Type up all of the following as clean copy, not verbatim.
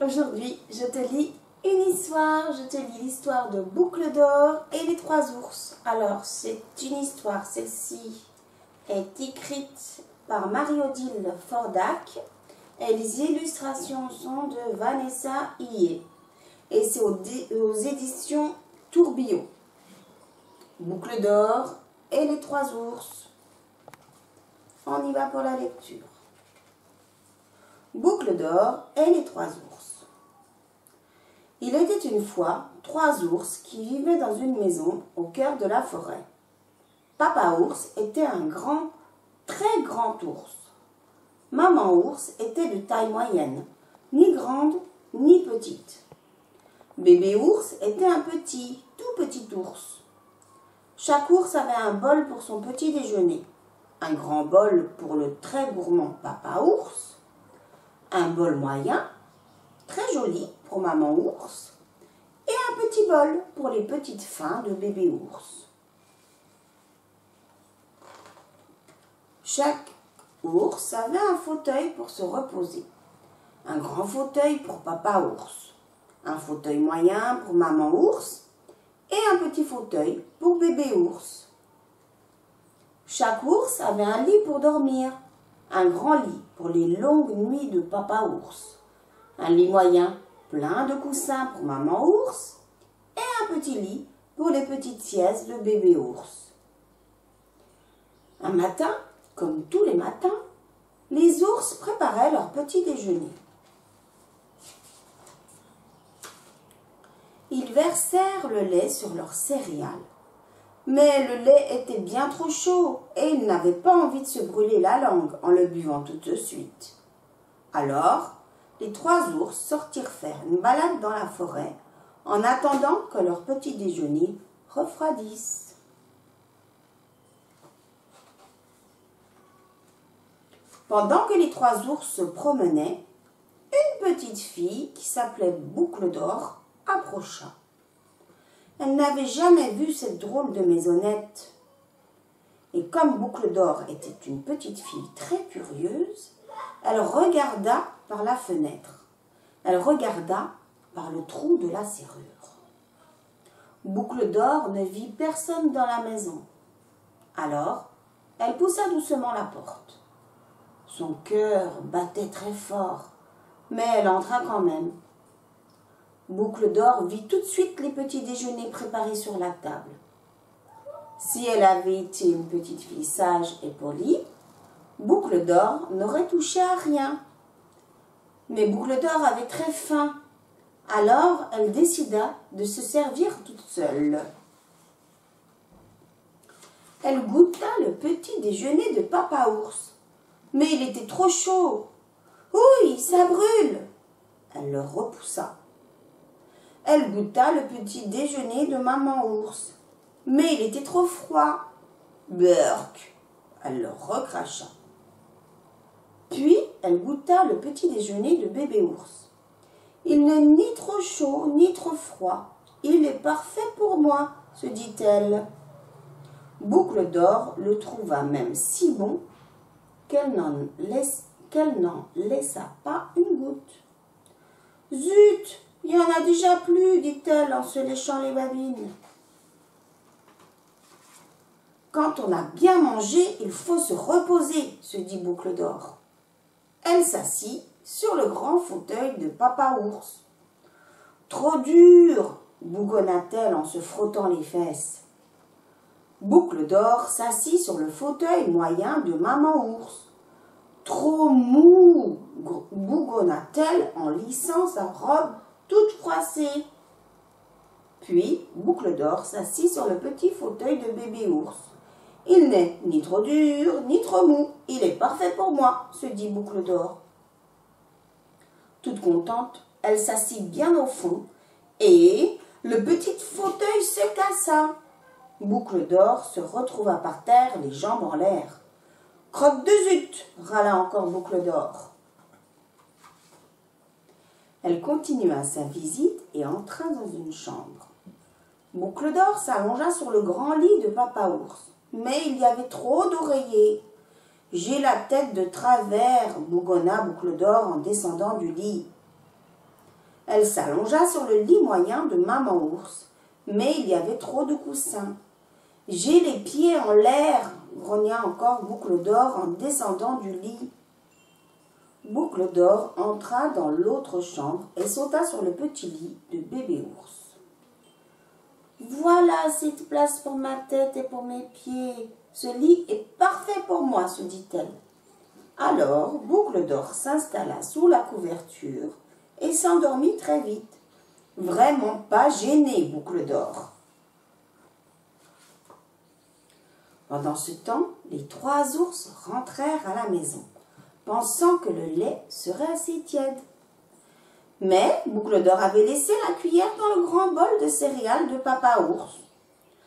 Aujourd'hui, je te lis une histoire. Je te lis l'histoire de Boucle d'or et les trois ours. Alors, c'est une histoire. Celle-ci est écrite par Marie-Odile Fordac et les illustrations sont de Vanessa Hillier. Et c'est aux éditions Tourbillon. Boucle d'or et les trois ours. On y va pour la lecture. Boucle d'or et les trois ours. Il était une fois trois ours qui vivaient dans une maison au cœur de la forêt. Papa ours était un grand, très grand ours. Maman ours était de taille moyenne, ni grande ni petite. Bébé ours était un petit, tout petit ours. Chaque ours avait un bol pour son petit déjeuner. Un grand bol pour le très gourmand papa ours. Un bol moyen, très joli pour maman ours. Et un petit bol pour les petites fins de bébé ours. Chaque ours avait un fauteuil pour se reposer. Un grand fauteuil pour papa ours. Un fauteuil moyen pour maman ours. Et un petit fauteuil pour bébé ours. Chaque ours avait un lit pour dormir. Un grand lit pour les longues nuits de papa ours. Un lit moyen plein de coussins pour maman ours. Et un petit lit pour les petites siestes de bébé ours. Un matin, comme tous les matins, les ours préparaient leur petit déjeuner. Ils versèrent le lait sur leurs céréales. Mais le lait était bien trop chaud et ils n'avaient pas envie de se brûler la langue en le buvant tout de suite. Alors, les trois ours sortirent faire une balade dans la forêt en attendant que leur petit déjeuner refroidisse. Pendant que les trois ours se promenaient, une petite fille qui s'appelait Boucle d'or approcha. Elle n'avait jamais vu cette drôle de maisonnette. Et comme Boucle d'or était une petite fille très curieuse, elle regarda par la fenêtre. Elle regarda par le trou de la serrure. Boucle d'or ne vit personne dans la maison. Alors, elle poussa doucement la porte. Son cœur battait très fort, mais elle entra quand même. Boucle d'or vit tout de suite les petits déjeuners préparés sur la table. Si elle avait été une petite fille sage et polie, Boucle d'or n'aurait touché à rien. Mais Boucle d'or avait très faim. Alors elle décida de se servir toute seule. Elle goûta le petit déjeuner de papa ours. Mais il était trop chaud. « Oui, ça brûle !» Elle le repoussa. Elle goûta le petit déjeuner de maman ours. Mais il était trop froid. Burk! Elle le recracha. Puis, elle goûta le petit déjeuner de bébé ours. Il n'est ni trop chaud, ni trop froid. Il est parfait pour moi, se dit-elle. Boucle d'or le trouva même si bon qu'elle n'en laissa pas une goutte. Zut! Il n'y en a déjà plus, dit-elle en se léchant les babines. Quand on a bien mangé, il faut se reposer, se dit Boucle d'or. Elle s'assit sur le grand fauteuil de papa ours. Trop dur, bougonna-t-elle en se frottant les fesses. Boucle d'or s'assit sur le fauteuil moyen de maman ours. Trop mou, bougonna-t-elle en lissant sa robe toute froissée. Puis, Boucle d'or s'assit sur le petit fauteuil de bébé ours. Il n'est ni trop dur, ni trop mou. Il est parfait pour moi, se dit Boucle d'or. Toute contente, elle s'assit bien au fond et le petit fauteuil se cassa. Boucle d'or se retrouva par terre, les jambes en l'air. Crotte de zut, râla encore Boucle d'or. Elle continua sa visite et entra dans une chambre. Boucle d'or s'allongea sur le grand lit de papa ours. Mais il y avait trop d'oreillers. J'ai la tête de travers, bougonna Boucle d'or en descendant du lit. Elle s'allongea sur le lit moyen de maman ours, mais il y avait trop de coussins. « J'ai les pieds en l'air !» grogna encore Boucle d'Or en descendant du lit. Boucle d'Or entra dans l'autre chambre et sauta sur le petit lit de bébé ours. « Voilà assez de place pour ma tête et pour mes pieds. Ce lit est parfait pour moi, se dit-elle. Alors, Boucle d'Or s'installa sous la couverture et s'endormit très vite. Vraiment pas gênée, Boucle d'Or. Pendant ce temps, les 3 ours rentrèrent à la maison, pensant que le lait serait assez tiède. Mais Boucle d'Or avait laissé la cuillère dans le grand bol de céréales de papa ours.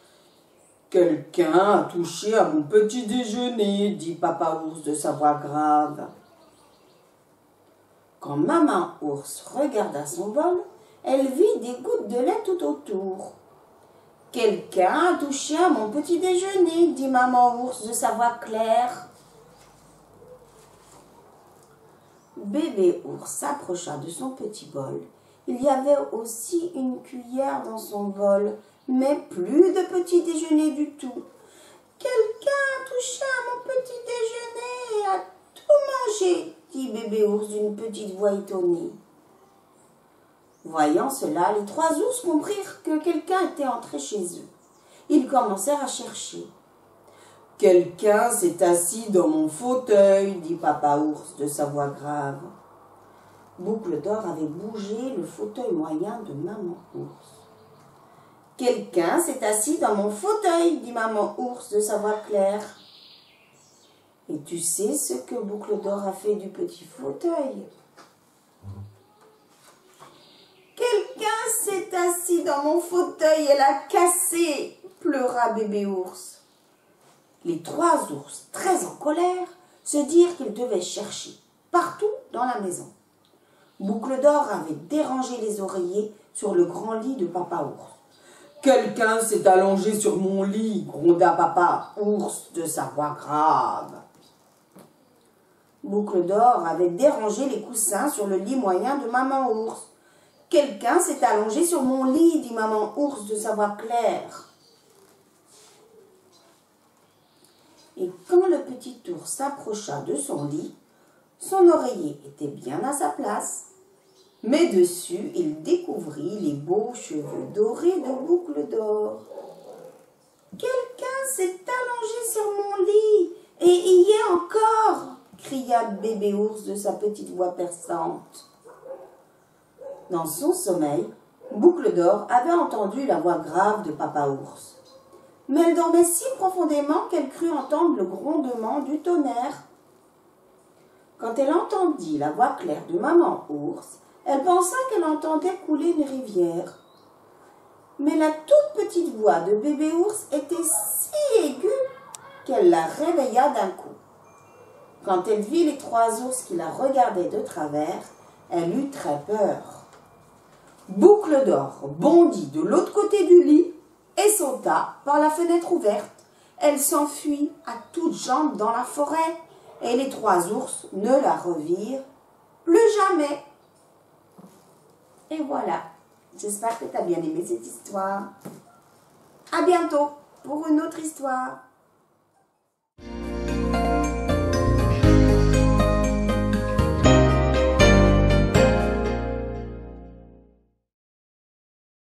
« Quelqu'un a touché à mon petit déjeuner, dit papa ours de sa voix grave. Quand maman ours regarda son bol, elle vit des gouttes de lait tout autour. « Quelqu'un a touché à mon petit déjeuner, dit maman ours de sa voix claire. Bébé ours s'approcha de son petit bol. Il y avait aussi une cuillère dans son bol, mais plus de petit déjeuner du tout. « Quelqu'un a touché à mon petit déjeuner et a tout mangé, dit bébé ours d'une petite voix étonnée. Voyant cela, les 3 ours comprirent que quelqu'un était entré chez eux. Ils commencèrent à chercher. « Quelqu'un s'est assis dans mon fauteuil, dit papa ours de sa voix grave. Boucle d'Or avait bougé le fauteuil moyen de maman ours. « Quelqu'un s'est assis dans mon fauteuil, dit maman ours de sa voix claire. Et tu sais ce que Boucle d'Or a fait du petit fauteuil? Quelqu'un s'est assis dans mon fauteuil et l'a cassé, pleura bébé ours. Les 3 ours, très en colère, se dirent qu'ils devaient chercher partout dans la maison. Boucle d'Or avait dérangé les oreillers sur le grand lit de papa ours. « Quelqu'un s'est allongé sur mon lit, gronda papa ours de sa voix grave. Boucle d'Or avait dérangé les coussins sur le lit moyen de maman ours. « Quelqu'un s'est allongé sur mon lit, dit maman ours de sa voix claire. Et quand le petit ours s'approcha de son lit, son oreiller était bien à sa place. Mais dessus, il découvrit les beaux cheveux dorés de Boucle d'Or. « Quelqu'un s'est allongé sur mon lit, et y est encore !» cria bébé ours de sa petite voix perçante. Dans son sommeil, Boucle d'Or avait entendu la voix grave de papa ours. Mais elle dormait si profondément qu'elle crut entendre le grondement du tonnerre. Quand elle entendit la voix claire de maman ours, elle pensa qu'elle entendait couler une rivière. Mais la toute petite voix de bébé ours était si aiguë qu'elle la réveilla d'un coup. Quand elle vit les 3 ours qui la regardaient de travers, elle eut très peur. Boucle d'Or bondit de l'autre côté du lit et sauta par la fenêtre ouverte. Elle s'enfuit à toutes jambes dans la forêt et les 3 ours ne la revirent plus jamais. Et voilà, j'espère que tu as bien aimé cette histoire. À bientôt pour une autre histoire.